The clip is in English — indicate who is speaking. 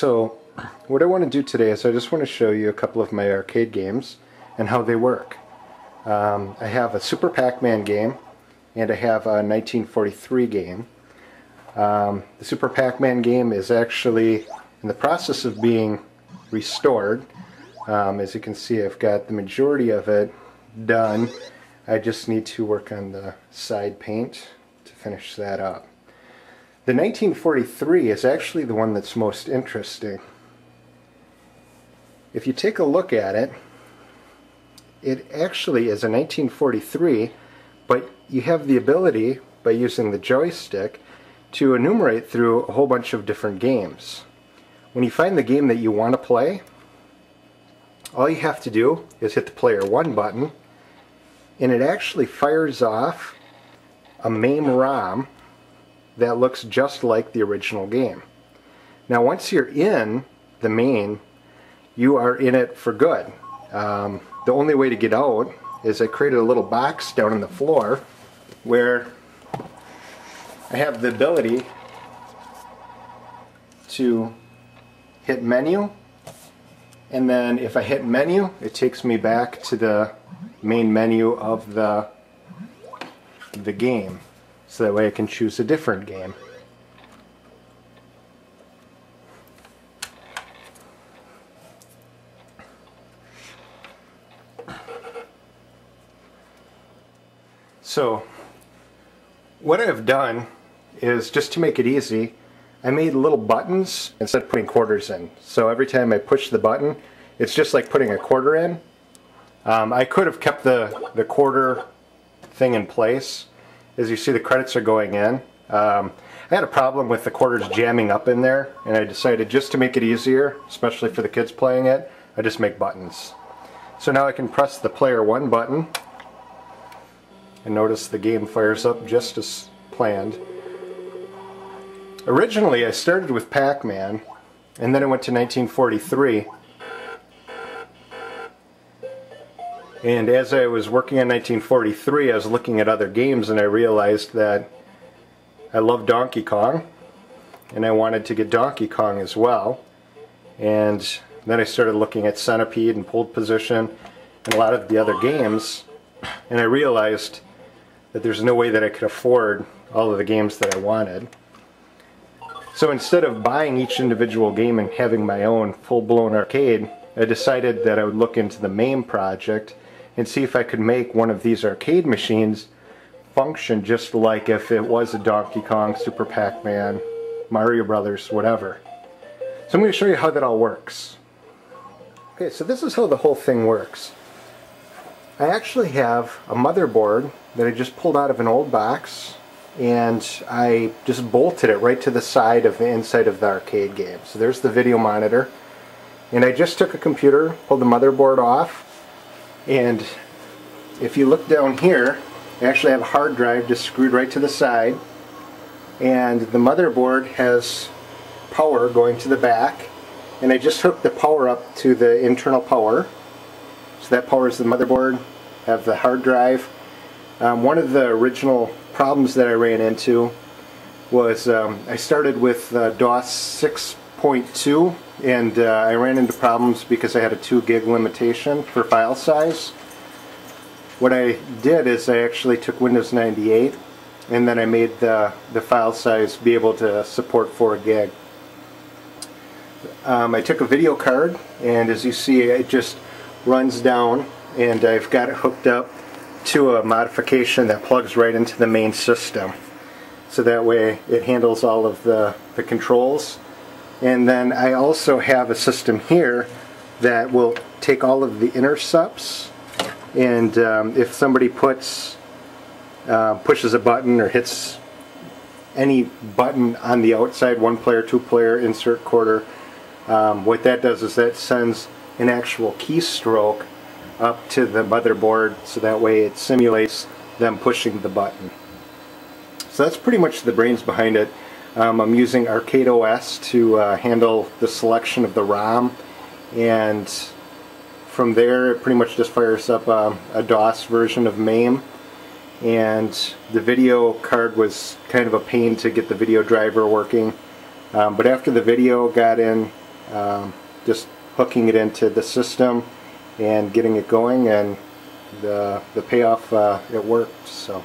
Speaker 1: So what I want to do today is I just want to show you a couple of my arcade games and how they work. I have a Super Pac-Man game and I have a 1943 game. The Super Pac-Man game is actually in the process of being restored. As you can see, I've got the majority of it done. I just need to work on the side paint to finish that up. The 1943 is actually the one that's most interesting. If you take a look at it, it actually is a 1943, but you have the ability, by using the joystick, to enumerate through a whole bunch of different games. When you find the game that you want to play, all you have to do is hit the player 1 button, and it actually fires off a MAME ROM that looks just like the original game. Now once you're in the MAME, you are in it for good. The only way to get out is I created a little box down on the floor where I have the ability to hit menu, and then if I hit menu, it takes me back to the main menu of the game. So that way I can choose a different game. So what I've done is, just to make it easy, I made little buttons instead of putting quarters in. So every time I push the button, it's just like putting a quarter in. I could have kept the quarter thing in place. As you see, the credits are going in. I had a problem with the quarters jamming up in there, and I decided, just to make it easier, especially for the kids playing it, I just make buttons. So now I can press the player 1 button, and notice the game fires up just as planned. Originally I started with Pac-Man, and then I went to 1943. And as I was working on 1943, I was looking at other games and I realized that I love Donkey Kong, and I wanted to get Donkey Kong as well. And then I started looking at Centipede and Pole Position and a lot of the other games, and I realized that there's no way that I could afford all of the games that I wanted. So instead of buying each individual game and having my own full-blown arcade, I decided that I would look into the MAME project and see if I could make one of these arcade machines function just like if it was a Donkey Kong, Super Pac-Man, Mario Brothers, whatever. So I'm going to show you how that all works. Okay, so this is how the whole thing works. I actually have a motherboard that I just pulled out of an old box, and I just bolted it right to the side of the inside of the arcade game. So there's the video monitor, and I just took a computer, pulled the motherboard off, and if you look down here, I actually have a hard drive just screwed right to the side, and the motherboard has power going to the back, and I just hooked the power up to the internal power. So that powers the motherboard. I have the hard drive. One of the original problems that I ran into was I started with DOS 6.2, and I ran into problems because I had a 2 gig limitation for file size. What I did is I actually took Windows 98, and then I made the file size be able to support 4 gig. I took a video card, and as you see, it just runs down, and I've got it hooked up to a modification that plugs right into the main system. So that way it handles all of the controls. And then I also have a system here that will take all of the intercepts, and if somebody pushes a button or hits any button on the outside, 1 player, 2 player, insert quarter, what that does is that sends an actual keystroke up to the motherboard, so that way it simulates them pushing the button. So that's pretty much the brains behind it. I'm using Arcade OS to handle the selection of the ROM, and from there it pretty much just fires up a DOS version of MAME. And the video card was kind of a pain to get the video driver working, but after the video got in just hooking it into the system and getting it going, and the payoff, it worked. So